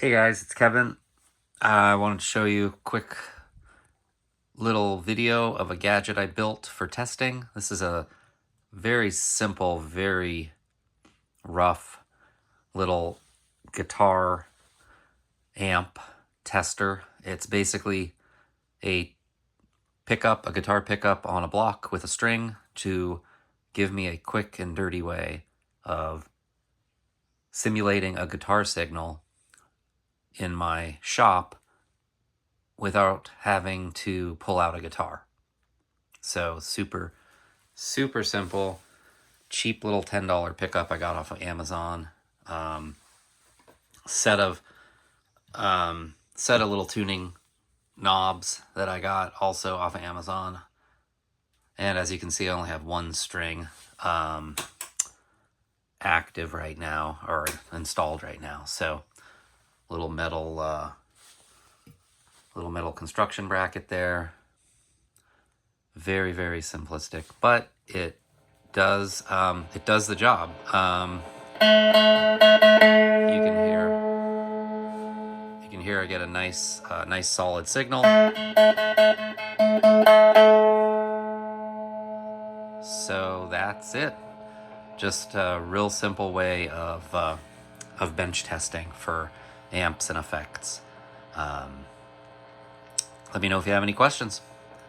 Hey guys, it's Kevin. I wanted to show you a quick little video of a gadget I built for testing. This is a very simple, very rough little guitar amp tester. It's basically a guitar pickup on a block with a string to give me a quick and dirty way of simulating a guitar signal in my shop without having to pull out a guitar. So super simple, cheap little $10 pickup I got off of Amazon. Set of little tuning knobs that I got also off of Amazon. And as you can see, I only have one string active right now, or installed right now. So little metal construction bracket there. Very simplistic, but it does the job. You can hear I get a nice solid signal. So that's it. Just a real simple way of bench testing for amps and effects. Let me know if you have any questions.